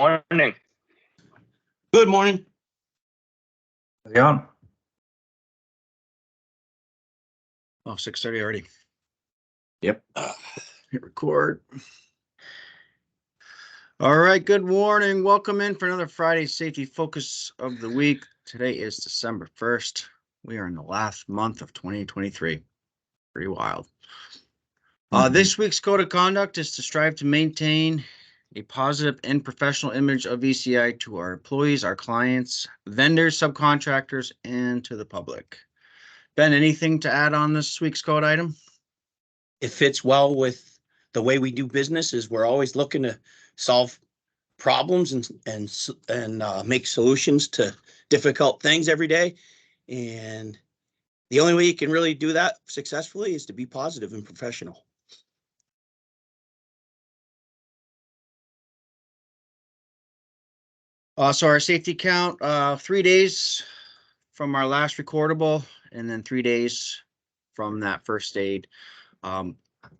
Morning. Good morning. On. Oh, 6:30 already. Yep. Hit record. All right, good morning. Welcome in for another Friday safety focus of the week. Today is December 1st. We are in the last month of 2023. Pretty wild. This week's code of conduct is to strive to maintain a positive and professional image of VCI to our employees, our clients, vendors, subcontractors, and to the public. Ben, anything to add on this week's code item? It fits well with the way we do business. Is we're always looking to solve problems and make solutions to difficult things every day. And the only way you can really do that successfully is to be positive and professional. So our safety count, 3 days from our last recordable, and then 3 days from that first aid.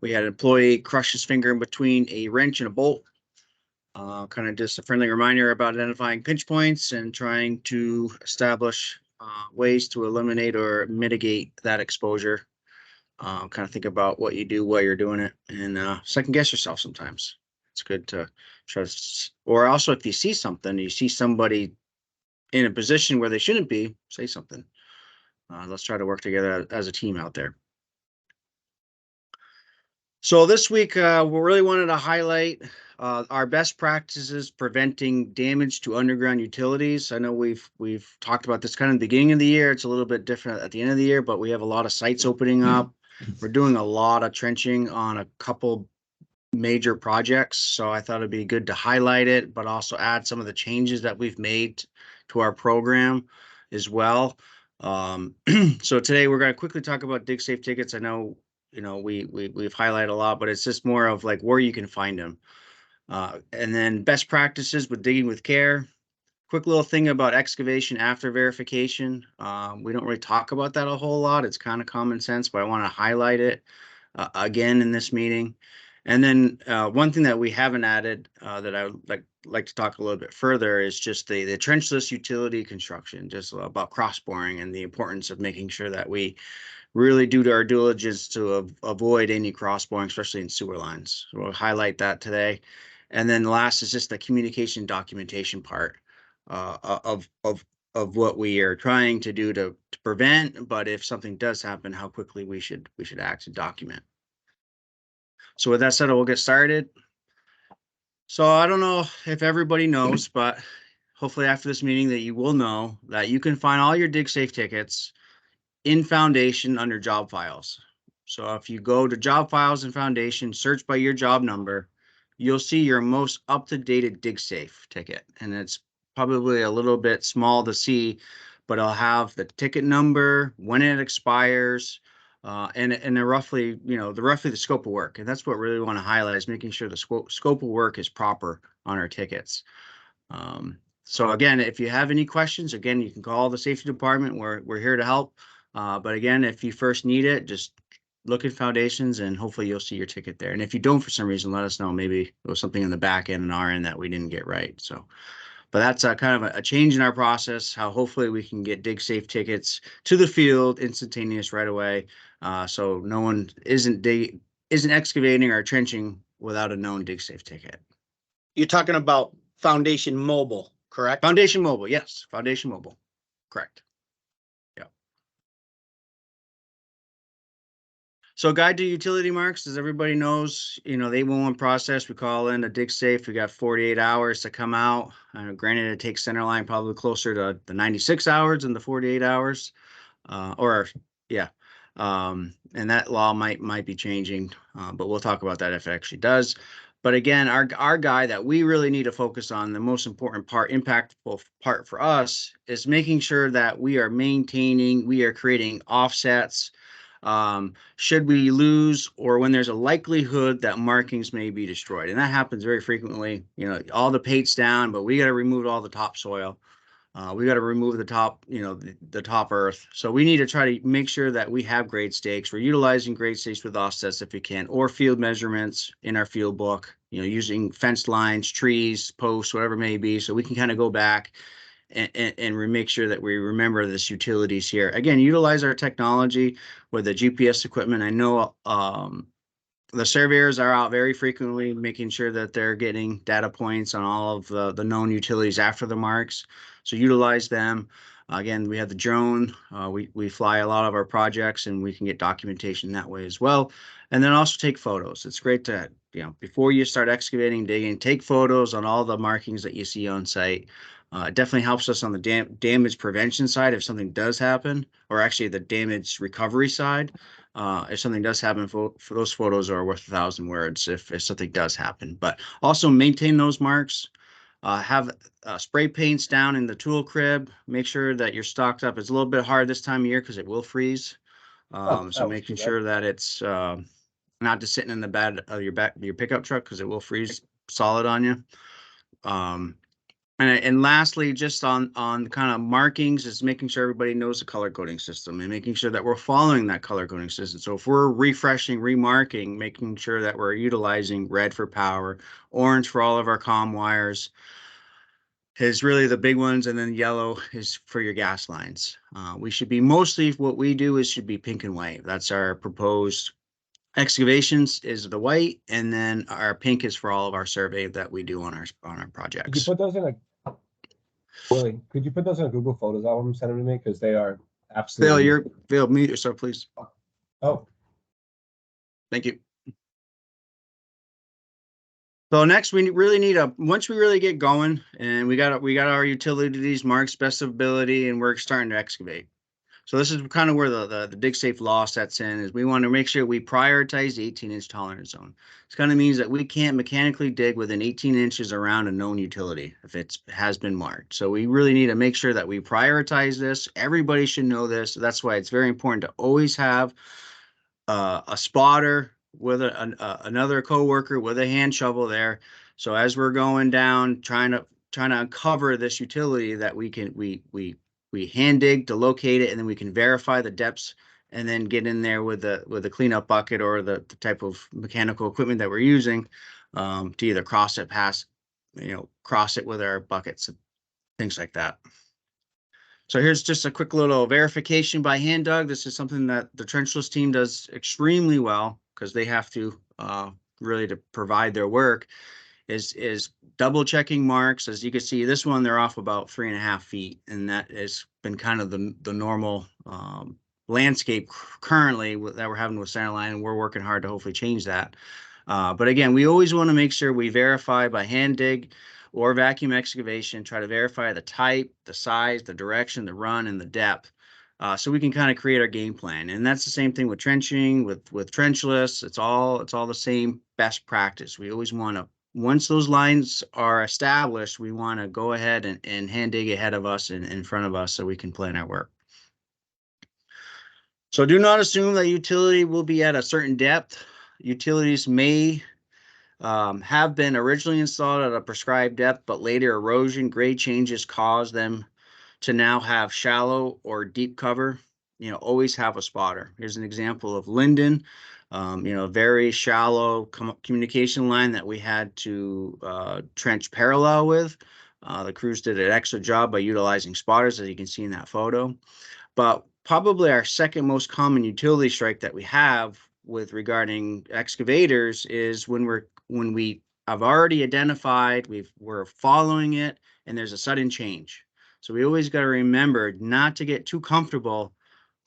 We had an employee crush his finger in between a wrench and a bolt. Kind of just a friendly reminder about identifying pinch points and trying to establish ways to eliminate or mitigate that exposure. Kind of think about what you do while you're doing it, and second guess yourself sometimes. It's good to trust. Or also, if you see something, you see somebody in a position where they shouldn't be, say something. Let's try to work together as a team out there. So this week, we really wanted to highlight our best practices preventing damage to underground utilities. I know we've talked about this kind of the beginning of the year. It's a little bit different at the end of the year, but we have a lot of sites opening up. We're doing a lot of trenching on a couple major projects, so I thought it'd be good to highlight it, but also add some of the changes that we've made to our program as well. So today we're going to quickly talk about DigSafe tickets. I know we've highlighted a lot, but it's just more of like where you can find them. And then best practices with digging with care. Quick little thing about excavation after verification. We don't really talk about that a whole lot. It's kind of common sense, but I want to highlight it again in this meeting. And then one thing that we haven't added that I would like to talk a little bit further is just the trenchless utility construction, just about cross boring and the importance of making sure that we really do our due diligence to avoid any cross boring, especially in sewer lines. So we'll highlight that today. And then the last is just the communication documentation part of what we are trying to do to prevent, but if something does happen, how quickly we should act and document. So with that said, we'll get started. So I don't know if everybody knows, but hopefully after this meeting that you will know that you can find all your DigSafe tickets in Foundation under job files. So if you go to job files in Foundation, search by your job number, you'll see your most up-to-date DigSafe ticket. And it's probably a little bit small to see, but I'll have the ticket number, when it expires, and roughly, the scope of work. And that's what we really want to highlight, is making sure the scope of work is proper on our tickets. So again, if you have any questions, again, you can call the safety department. We're here to help. But again, if you first need it, just look at Foundations and hopefully you'll see your ticket there. And if you don't, for some reason, let us know. Maybe it was something in the back end and our end that we didn't get right. So, but that's kind of a change in our process, how hopefully we can get DigSafe tickets to the field instantaneous right away. So no one isn't excavating or trenching without a known DigSafe ticket. You're talking about Foundation Mobile, correct? Foundation Mobile, yes. Foundation Mobile, correct. Yeah. So guide to utility marks, as everybody knows, the 811 process, we call in a DigSafe. We got 48 hours to come out. Granted, it takes Centerline probably closer to the 96 hours than the 48 hours. And that law might be changing, but we'll talk about that if it actually does. But again, our guy that we really need to focus on, the most important part, impactful part for us, is making sure that we are creating offsets. Should we lose, or when there's a likelihood that markings may be destroyed. And that happens very frequently. All the paint's down, but we got to remove all the topsoil. We got to remove the top, the top earth. So we need to try to make sure that we have grade stakes. We're utilizing grade stakes with offsets if we can, or field measurements in our field book, using fence lines, trees, posts, whatever it may be. So we can kind of go back and make sure that we remember this utilities here. Again, utilize our technology with the GPS equipment. I know the surveyors are out very frequently making sure that they're getting data points on all of the known utilities after the marks. So utilize them. Again, we have the drone. We fly a lot of our projects and we can get documentation that way as well. And then also take photos. It's great to, before you start excavating, digging, take photos on all the markings that you see on site. It definitely helps us on the damage prevention side if something does happen, or actually the damage recovery side. If something does happen, for those photos are worth 1,000 words if something does happen. But also maintain those marks. Have spray paints down in the tool crib. Make sure that you're stocked up. It's a little bit hard this time of year because it will freeze. So making sure that it's not just sitting in the bed of your pickup truck because it will freeze solid on you. And lastly, just on kind of markings, is making sure everybody knows the color coding system and making sure that we're following that color coding system. So if we're refreshing, remarking, making sure that we're utilizing red for power, orange for all of our comm wires is really the big ones, and then yellow is for your gas lines. We should be mostly, what we do is should be pink and white. That's our proposed excavations is the white, and then our pink is for all of our survey that we do on our Could you projects. put those in a Willie, could you put those in a Google Photos album and send them to me? Because they are Phil, absolutely. Phil, mute yourself, please. Oh, Thank you. So next, we really need once we really get going and we got our utilities, marks, best ability, and we're starting to excavate. So this is kind of where the dig safe law sets in, is we want to make sure we prioritize the 18-inch tolerance zone. This kind of means that we can't mechanically dig within 18 inches around a known utility if it has been marked. So we really need to make sure that we prioritize this. Everybody should know this. That's why it's very important to always have a spotter with another coworker with a hand shovel there. So as we're going down, trying to uncover this utility, that we hand dig to locate it, and then we can verify the depths, and then get in there with the cleanup bucket or the type of mechanical equipment that we're using to either cross it, cross it with our buckets and things like that. So here's just a quick little verification by hand dug. This is something that the trenchless team does extremely well because they have to really to provide their work. Is double checking marks. As you can see, this one, they're off about 3.5 feet, and that has been kind of the normal landscape currently that we're having with centerline, and we're working hard to hopefully change that. But again, we always want to make sure we verify by hand dig or vacuum excavation, try to verify the type, the size, the direction, the run, and the depth. So we can kind of create our game plan. And that's the same thing with trenching, with trenchless. It's all the same best practice. We always want to, once those lines are established, we want to go ahead and hand dig ahead of us and in front of us so we can plan our work. So do not assume that utility will be at a certain depth. Utilities may have been originally installed at a prescribed depth, but later erosion, grade changes cause them to now have shallow or deep cover. Always have a spotter. Here's an example of Linden, very shallow communication line that we had to trench parallel with. The crews did an excellent job by utilizing spotters, as you can see in that photo. But probably our second most common utility strike that we have with regarding excavators is when we have already identified, we're following it, and there's a sudden change. So we always got to remember not to get too comfortable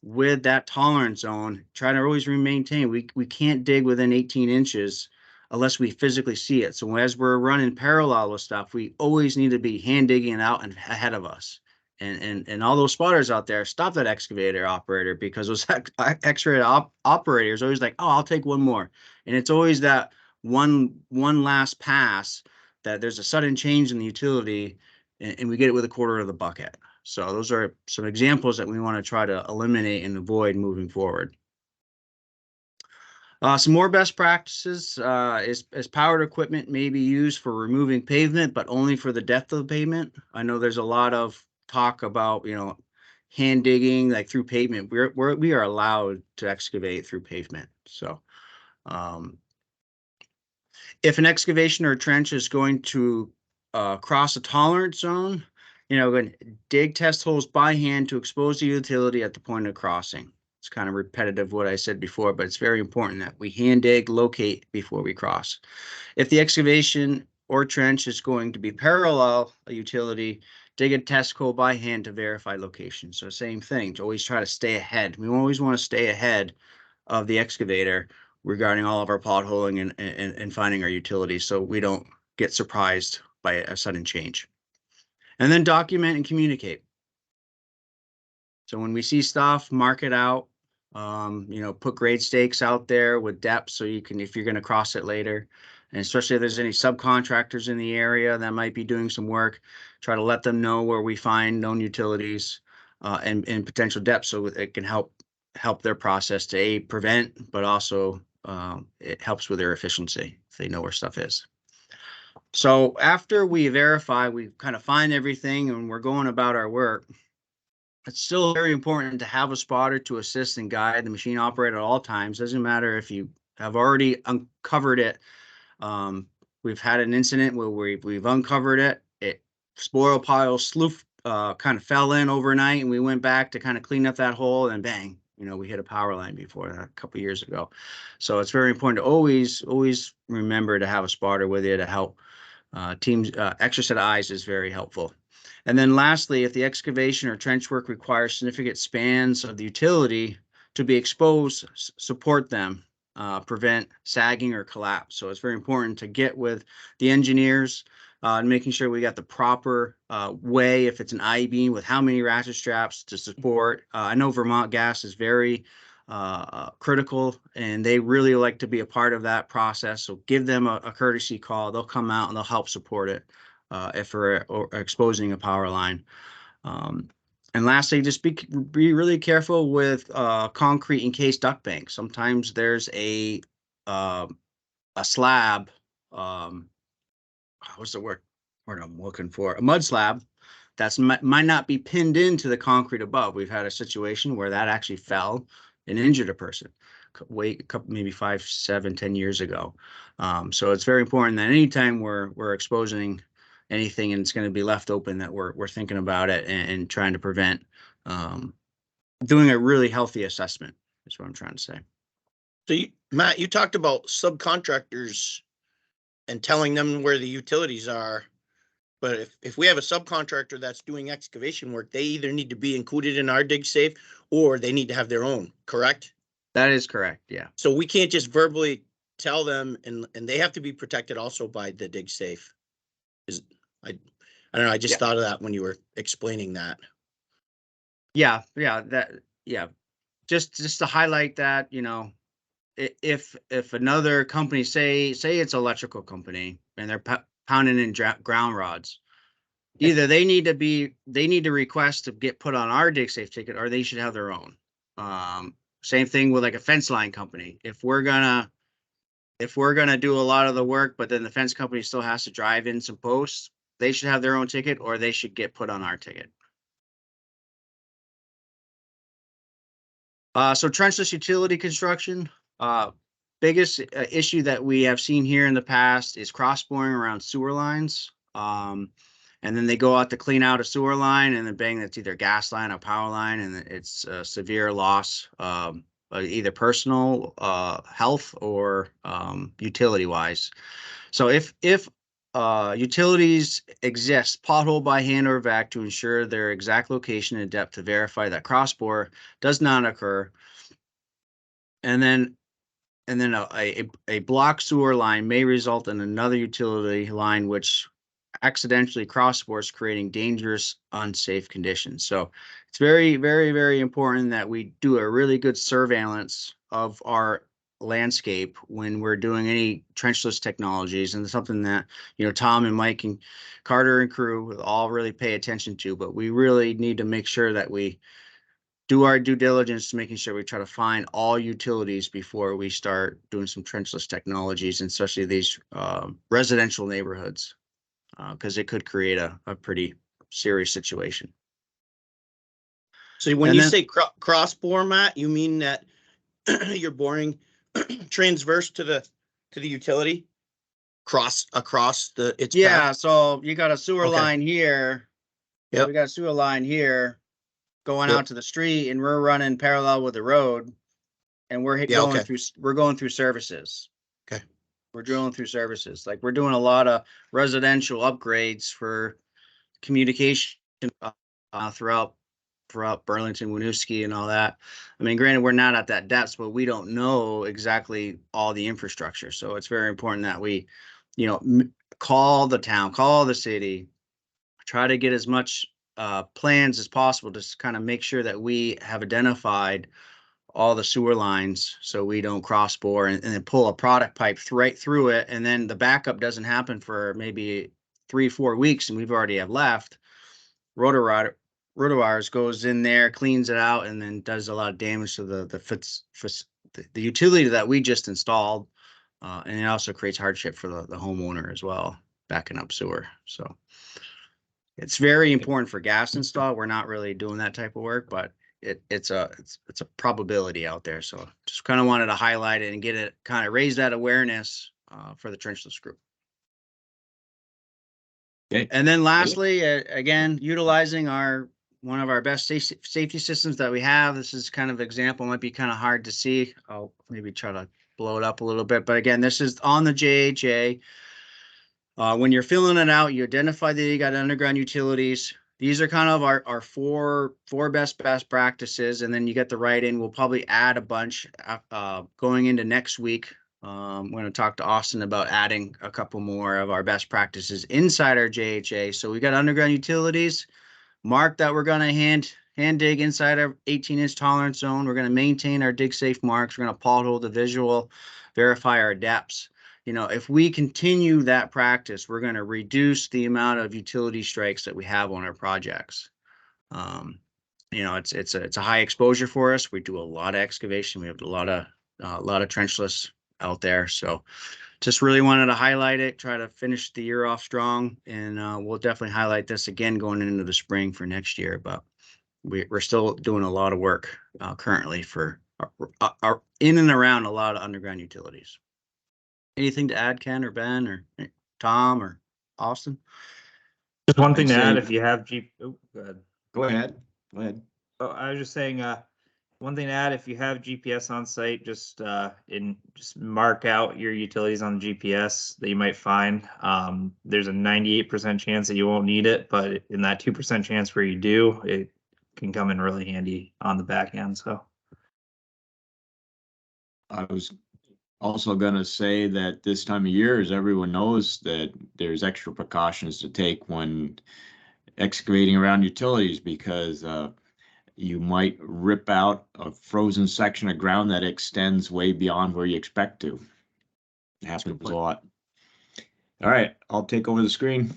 with that tolerance zone. Try to always maintain. We can't dig within 18 inches unless we physically see it. So as we're running parallel with stuff, we always need to be hand digging it out and ahead of us. And all those spotters out there, stop that excavator operator, because those X-ray operators always like, oh, I'll take one more. And it's always that one last pass that there's a sudden change in the utility, and we get it with a quarter of the bucket. So those are some examples that we want to try to eliminate and avoid moving forward. Some more best practices is powered equipment may be used for removing pavement, but only for the depth of the pavement. I know there's a lot of talk about, hand digging like through pavement. We are allowed to excavate through pavement. So, if an excavation or trench is going to cross a tolerance zone, going to dig test holes by hand to expose the utility at the point of crossing. It's kind of repetitive what I said before, but it's very important that we hand dig, locate before we cross. If the excavation or trench is going to be parallel a utility, dig a test hole by hand to verify location. So same thing, to always try to stay ahead. We always want to stay ahead of the excavator regarding all of our potholing and finding our utilities, so we don't get surprised by a sudden change. And then document and communicate. So when we see stuff, mark it out. Put grade stakes out there with depth so you can, if you're going to cross it later, and especially if there's any subcontractors in the area that might be doing some work, try to let them know where we find known utilities and potential depths, so it can help their process to prevent, but also it helps with their efficiency if they know where stuff is. So after we verify, we kind of find everything and we're going about our work. It's still very important to have a spotter to assist and guide the machine operator at all times. Doesn't matter if you have already uncovered it. We've had an incident where we've uncovered it. Spoil pile kind of fell in overnight, and we went back to kind of clean up that hole, and bang, we hit a power line before that a couple of years ago. So it's very important to always remember to have a spotter with you to help teams. Extra set of eyes is very helpful. And then lastly, if the excavation or trench work requires significant spans of the utility to be exposed, support them, prevent sagging or collapse. So it's very important to get with the engineers and making sure we got the proper way, if it's an I-beam, with how many ratchet straps to support. I know Vermont Gas is very critical, and they really like to be a part of that process. So give them a courtesy call. They'll come out and they'll help support it if we're exposing a power line. And lastly, just be really careful with concrete encased duct banks. Sometimes there's a slab. What's the word I'm looking for? A mud slab that's might not be pinned into the concrete above. We've had a situation where that actually fell and injured a person. Maybe 5, 7, 10 years ago. So it's very important that anytime we're exposing anything and it's going to be left open, that we're thinking about it and trying to prevent doing a really healthy assessment is what I'm trying to say. So Matt, you talked about subcontractors and telling them where the utilities are. But if we have a subcontractor that's doing excavation work, they either need to be included in our dig safe or they need to have their own, correct? That is correct, yeah. So we can't just verbally tell them, and they have to be protected also by the dig safe. I don't know, I just thought of that when you were explaining that. Yeah. Just to highlight that, if another company, say it's electrical company, and they're pounding in ground rods, either they need to request to get put on our dig safe ticket, or they should have their own. Same thing with like a fence line company. If we're gonna do a lot of the work, but then the fence company still has to drive in some posts, they should have their own ticket, or they should get put on our ticket. So trenchless utility construction. Biggest issue that we have seen here in the past is cross boring around sewer lines. And then they go out to clean out a sewer line, and then bang, that's either gas line or power line, and it's a severe loss, either personal health or utility wise. So if utilities exist, pothole by hand or vac to ensure their exact location and depth to verify that cross bore does not occur. And then a block sewer line may result in another utility line which accidentally cross bores, creating dangerous, unsafe conditions. So it's very, very, very important that we do a really good surveillance of our landscape when we're doing any trenchless technologies, and something that Tom and Mike and Carter and crew all really pay attention to. But we really need to make sure that we do our due diligence to making sure we try to find all utilities before we start doing some trenchless technologies, and especially these residential neighborhoods, because it could create a pretty serious situation. So when And you then- say cross bore, Matt, you mean that you're boring transverse to the utility? Across its Yeah, path? so you got a sewer Okay. line here. Yep. We got a sewer line here going Yep. out to the street, and we're running parallel with the road. And we're Yeah, going okay. through, we're going through services. Okay. We're drilling through services. Like, we're doing a lot of residential upgrades for communication throughout Burlington, Winooski, and all that. I mean, granted, we're not at that depth, but we don't know exactly all the infrastructure. So it's very important that we, call the town, call the city, try to get as much plans as possible to kind of make sure that we have identified all the sewer lines so we don't cross bore and then pull a product pipe right through it. And then the backup doesn't happen for maybe 3-4 weeks and we've already have left. Rotowires goes in there, cleans it out, and then does a lot of damage to the utility that we just installed. And it also creates hardship for the homeowner as well, backing up sewer. So it's very important for gas install. We're not really doing that type of work, but it's a probability out there. So just kind of wanted to highlight it and get it, kind of raise that awareness for the trenchless group. Okay. And then lastly, again, utilizing one of our best safety systems that we have. This is kind of example, might be kind of hard to see. I'll maybe try to blow it up a little bit. But again, this is on the JHA. When you're filling it out, you identify that you got underground utilities. These are kind of our four best practices, and then you get the write-in. We'll probably add a bunch going into next week. I'm going to talk to Austin about adding a couple more of our best practices inside our JHA. So we got underground utilities marked that we're going to hand dig inside our 18-inch tolerance zone. We're going to maintain our dig safe marks. We're going to pothole the visual, verify our depths. If we continue that practice, we're going to reduce the amount of utility strikes that we have on our projects. It's a high exposure for us. We do a lot of excavation. We have a lot of trenchless out there. So just really wanted to highlight it, try to finish the year off strong. And we'll definitely highlight this again going into the spring for next year. But we're still doing a lot of work currently for our in and around a lot of underground utilities. Anything to add, Ken or Ben or Tom or Austin? Just one thing I'd to add, say- if you have go ahead. Go ahead. Go ahead. Oh, I was just saying, one thing to add, if you have GPS on site, just mark out your utilities on the GPS that you might find. There's a 98% chance that you won't need it, but in that 2% chance where you do, it can come in really handy on the back end. So I was also gonna say that this time of year, as everyone knows, that there's extra precautions to take when excavating around utilities because you might rip out a frozen section of ground that extends way beyond where you expect to. It happens a lot. All right, I'll take over the screen.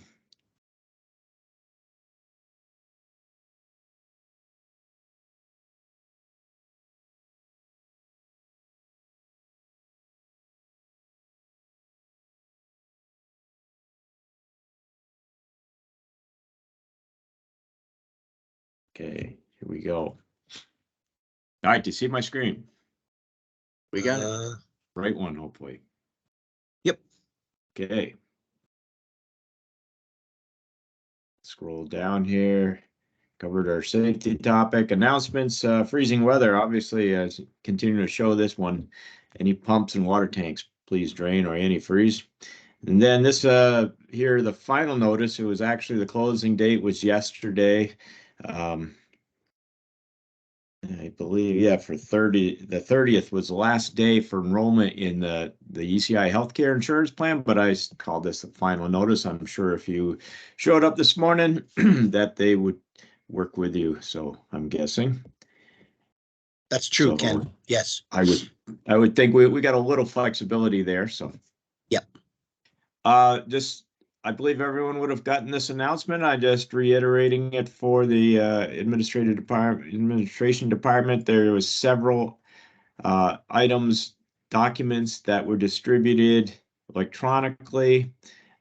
Okay, here we go. All right, do you see my screen? We got it. Right one, hopefully. Yep. Okay. Scroll down here. Covered our safety topic, announcements, freezing weather, obviously, continue to show this one. Any pumps and water tanks, please drain or antifreeze. And then this here, the final notice, it was actually the closing date was yesterday. I believe, yeah, for the 30th was the last day for enrollment in the ECI healthcare insurance plan, but I called this the final notice. I'm sure if you showed up this morning that they would work with you. So I'm guessing. That's true, So, Ken. Yes. I would think we got a little flexibility there. So. Yep. I believe everyone would have gotten this announcement. I just reiterating it for the administration department. There was several documents that were distributed electronically.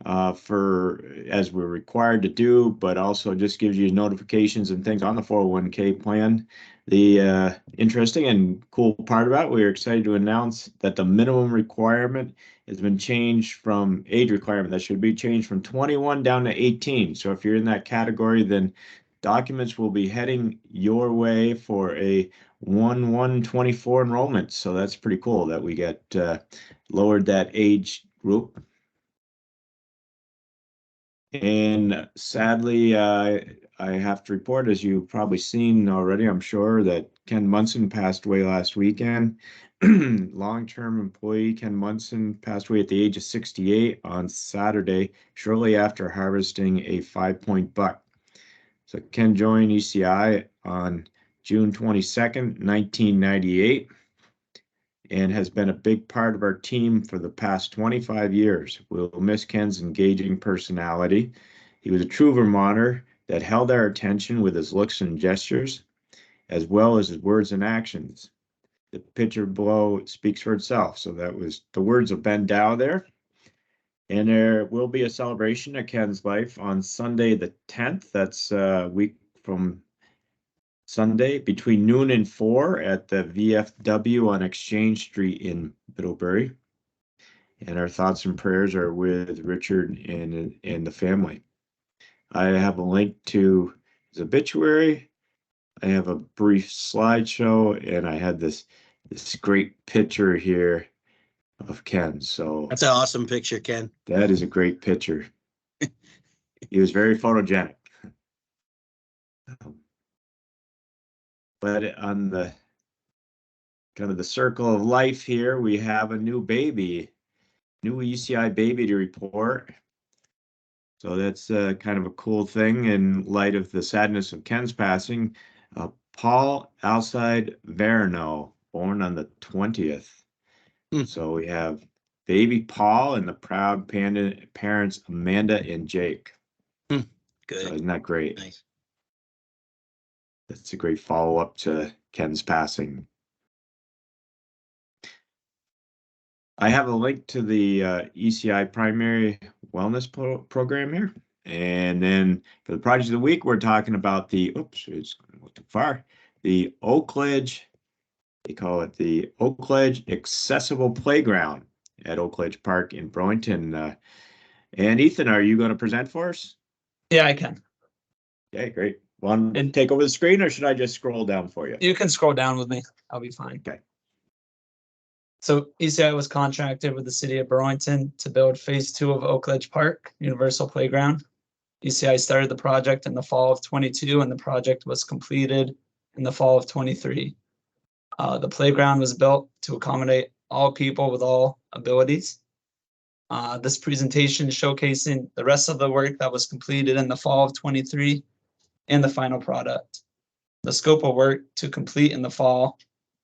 for, as we're required to do, but also just gives you notifications and things on the 401k plan. The interesting and cool part about it, we're excited to announce that the minimum requirement has been changed from age requirement that should be changed from 21 down to 18. So if you're in that category, then documents will be heading your way for a 1/1/24 enrollment. So that's pretty cool that we get lowered that age group. And sadly, I have to report, as you've probably seen already, I'm sure, that Ken Munson passed away last weekend. Long-term employee Ken Munson passed away at the age of 68 on Saturday, shortly after harvesting a 5-point buck. So Ken joined ECI on June 22nd, 1998. And has been a big part of our team for the past 25 years. We'll miss Ken's engaging personality. He was a true Vermonter that held our attention with his looks and gestures, as well as his words and actions. The picture below speaks for itself. So that was the words of Ben Dow there. And there will be a celebration of Ken's life on Sunday the 10th. That's a week from Sunday between noon and 4 at the VFW on Exchange Street in Middlebury. And our thoughts and prayers are with Richard and the family. I have a link to his obituary. I have a brief slideshow, and I had this great picture here of Ken. So That's an awesome picture, Ken. that is a great picture. He was very photogenic. But on the kind of the circle of life here, we have a new ECI baby to report. So that's kind of a cool thing in light of the sadness of Ken's passing. Paul Alcide Verno, born on the 20th. So we have baby Paul and the proud parents Amanda and Jake. Good. So isn't that great? Nice. That's a great follow-up to Ken's passing. I have a link to the ECI primary wellness program here. And then for the project of the week, we're talking about the, it's going too far, the Oakledge, they call it the Oakledge Accessible Playground at Oakledge Park in Burlington. And Ethan, are you going to present for us? Yeah, I can. Okay, great. Want to take over the screen, or should I just scroll down for you? You can scroll down with me. I'll be fine. Okay. So ECI was contracted with the city of Burlington to build phase 2 of Oakledge Park Universal Playground. ECI started the project in the fall of 22 and the project was completed in the fall of 23. The playground was built to accommodate all people with all abilities. This presentation is showcasing the rest of the work that was completed in the fall of 23 and the final product. The scope of work to complete in the fall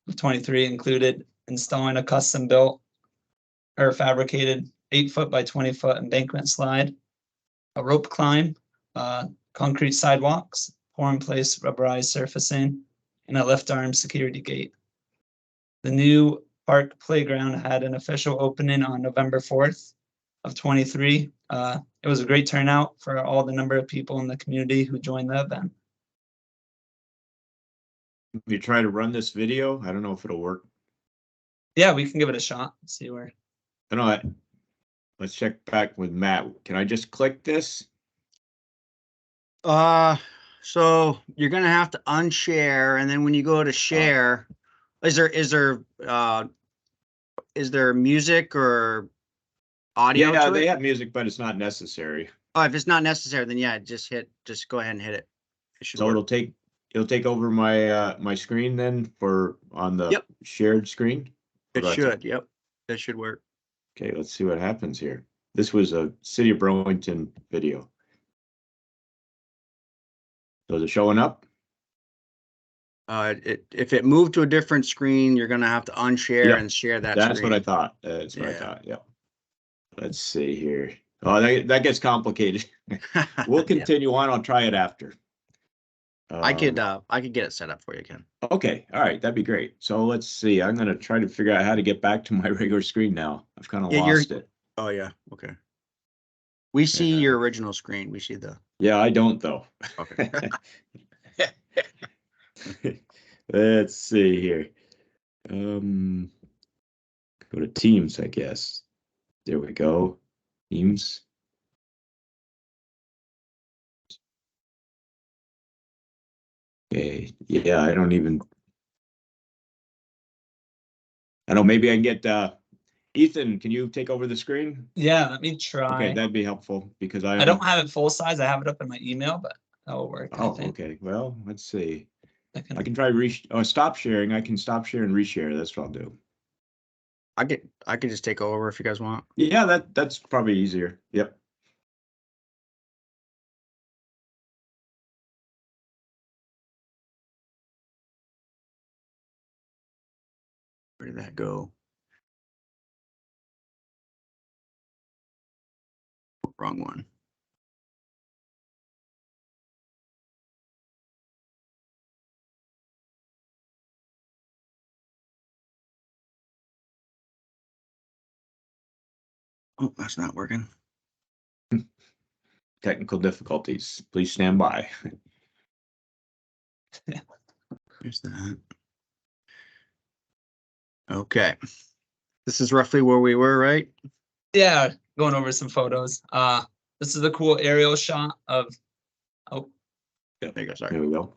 of 23 included installing a custom built or fabricated 8-foot by 20-foot embankment slide, a rope climb, concrete sidewalks, pour in place rubberized surfacing, and a lift arm security gate. The new park playground had an official opening on November 4th of 23. It was a great turnout for all the number of people in the community who joined the event. If you try to run this video, I don't know if it'll work. Yeah, we can give it a shot. See where. I know. Let's check back with Matt. Can I just click this? So you're gonna have to unshare, and then when you go to share, is there music or audio? Yeah, to they it? have music, but it's not necessary. Oh, if it's not necessary, then yeah, just go ahead and hit it. It should So work. it'll take over my my screen then on the Yep. shared screen. It Or should. Yep, that should work. Okay, let's see what happens here. This was a City of Burlington video. So is it showing up? If it moved to a different screen, you're gonna have to unshare Yep. and share that. That's screen. what I thought. That's what I Yeah. thought. Yeah. Let's see here. Oh, that gets complicated. We'll Yeah. continue on. I'll try it after. I could get it set up for you, Ken. Okay, all right, that'd be great. So let's see. I'm gonna try to figure out how to get back to my regular screen now. I've kind of Yeah, you're- lost it. Oh yeah. Okay. We see Yeah. your original screen. We see the, Yeah, I don't though. okay. Let's see here. Go to Teams, I guess. There we go. Teams. Okay, yeah, I don't know, maybe I can get Ethan, can you take over the screen? Yeah, let me Okay, try. that'd be helpful because I don't have it full size. I have it up in my email, but that will work. I Oh, think. okay. Well, let's see. I can- I can try stop sharing. I can stop share and reshare. That's what I'll do. I could just take over if you guys want. Yeah, that's probably easier. Yep. Where did that go? Wrong one. Oh, that's not working. Technical difficulties. Please stand by. There's that. Okay. This is roughly where we were, right? Yeah, going over some photos. This is a cool aerial shot of. Oh, There you go. Sorry. There we go.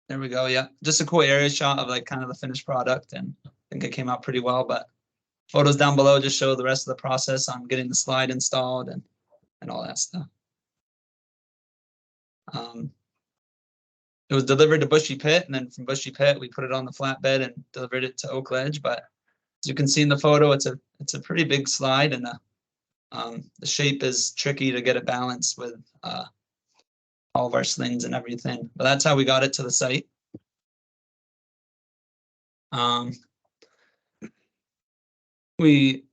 there we go. Yeah, just a cool aerial shot of like kind of the finished product, and I think it came out pretty well. But photos down below just show the rest of the process on getting the slide installed and all that stuff. It was delivered to Bushy Pit, and then from Bushy Pit we put it on the flatbed and delivered it to Oak Ledge. But as you can see in the photo, it's a pretty big slide, and the shape is tricky to get it balanced with all of our slings and everything. But that's how we got it to the site. We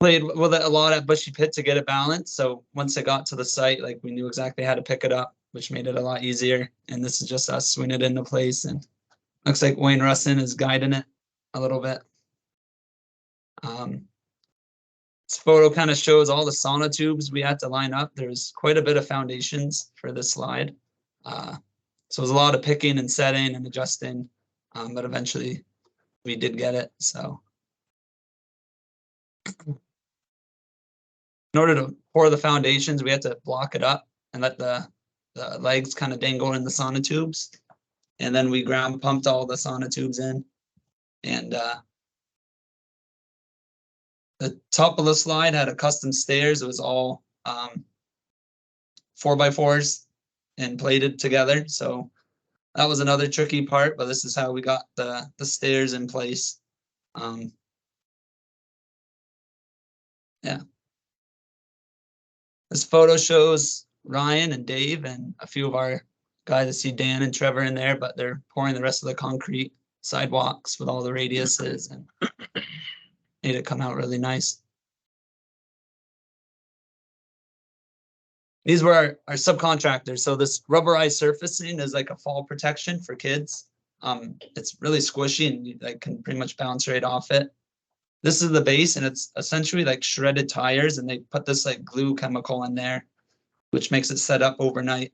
played with it a lot at Bushy Pit to get it balanced. So once it got to the site, like we knew exactly how to pick it up, which made it a lot easier. And this is just us swinging it into place. And looks like Wayne Russin is guiding it a little bit. This photo kind of shows all the sonotubes we had to line up. There's quite a bit of foundations for this slide. So it was a lot of picking and setting and adjusting, but eventually we did get it. So in order to pour the foundations, we had to block it up and let the legs kind of dangle in the sonotubes. And then we ground pumped all the sonotubes in. And the top of the slide had a custom stairs. It was all 4x4s and plated together. So that was another tricky part, but this is how we got the stairs in place. Yeah. This photo shows Ryan and Dave and a few of our guys. I see Dan and Trevor in there, but they're pouring the rest of the concrete sidewalks with all the radiuses and made it come out really nice. These were our subcontractors. So this rubberized surfacing is like a fall protection for kids. It's really squishy and you like can pretty much bounce right off it. This is the base, and it's essentially like shredded tires, and they put this like glue chemical in there, which makes it set up overnight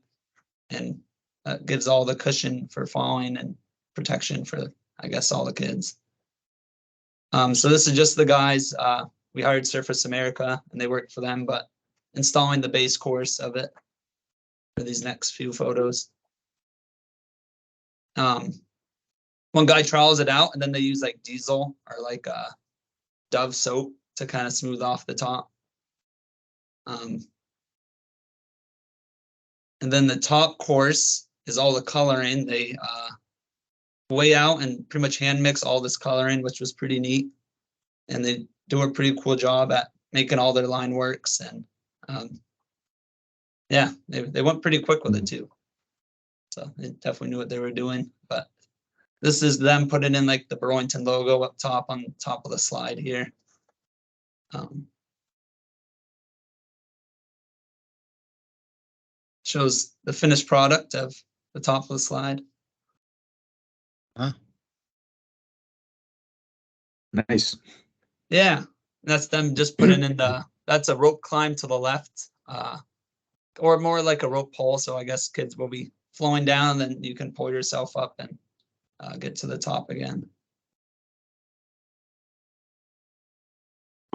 and gives all the cushion for falling and protection for, I guess, all the kids. So this is just the guys. We hired Surface America, and they worked for them, but installing the base course of it for these next few photos. One guy trowels it out, and then they use like diesel or like Dove soap to kind of smooth off the top. And then the top course is all the coloring. They weigh out and pretty much hand mix all this coloring, which was pretty neat. And they do a pretty cool job at making all their line works. And yeah, they went pretty quick with it too. So they definitely knew what they were doing. But this is them putting in like the Burlington logo up top on top of the slide here. Shows the finished product of the top of the slide. Nice. Yeah, that's them just putting in that's a rope climb to the left or more like a rope pole. So I guess kids will be flowing down, then you can pull yourself up and get to the top again.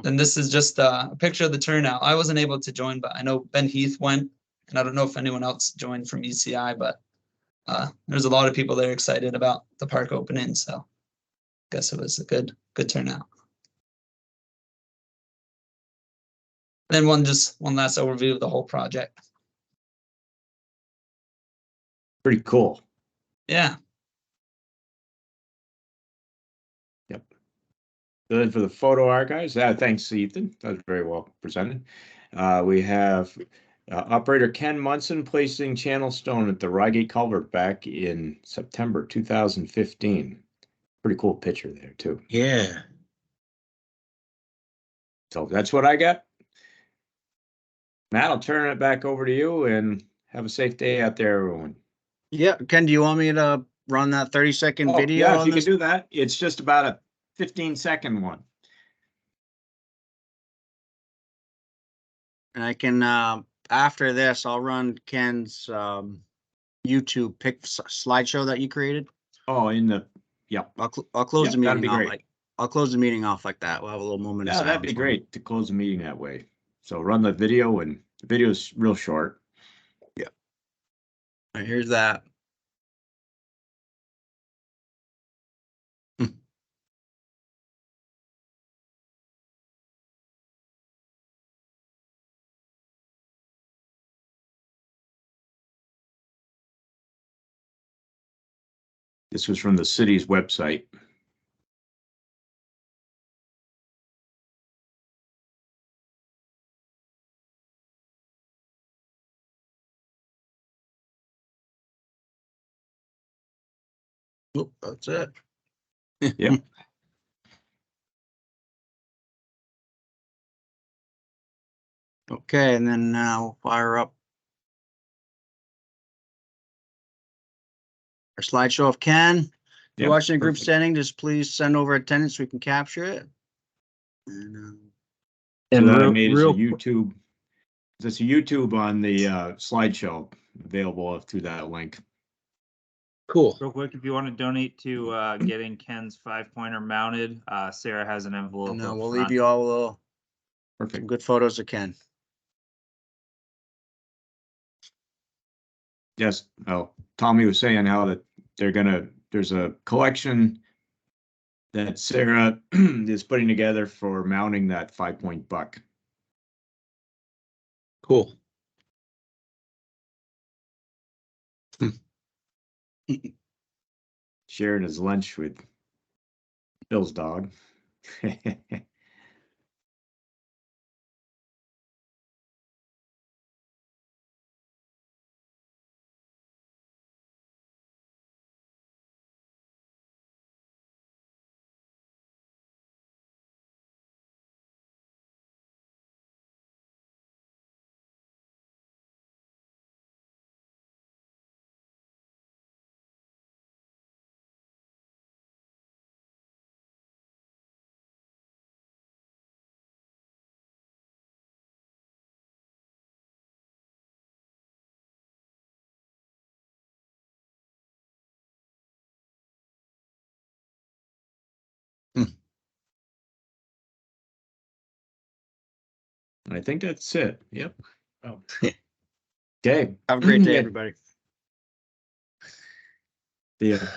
And this is just a picture of the turnout. I wasn't able to join, but I know Ben Heath went, and I don't know if anyone else joined from ECI, but there's a lot of people there excited about the park opening. So I guess it was a good turnout. Then one last overview of the whole project. Pretty cool. Yeah. Yep. Then for the photo archives, thanks, Ethan. That was very well presented. We have operator Ken Munson placing channel stone at the Rygate Culvert back in September 2015. Pretty cool picture there too. Yeah. So that's what I got. Matt, I'll turn it back over to you and have a safe day out there, everyone. Yeah, Ken, do you want me to run that 30-second Oh, video yeah, if on you this? can do that. It's just about a 15-second one. And I can, after this, I'll run Ken's YouTube slideshow that you created. Oh, yeah. I'll close Yep, the that'd meeting be off great. like I'll close the meeting off like that. We'll have a little moment of Yeah, that'd be silence. great to close the meeting that way. So run the video, and the video's real short. All right, here's that. This was from the city's website. Oop, that's it. Yep. Okay, and then we'll fire up our slideshow of Ken. If you're Yep, watching a group perfect. setting, just please send over attendance so we can capture it. And, So that I real- made real as a YouTube. There's a YouTube on the slideshow available through that link. Cool. Real quick, if you want to donate to getting Ken's 5-pointer mounted, Sarah has an envelope. and up we'll front. leave you all with some Perfect. good photos of Ken. Yes. Oh, Tommy was saying how that there's a collection that Sarah is putting together for mounting that 5-point buck. Cool. Sharing his lunch with Bill's dog. I think that's it. Yep. Oh. Okay. Have a great day, Yeah. everybody. Yeah.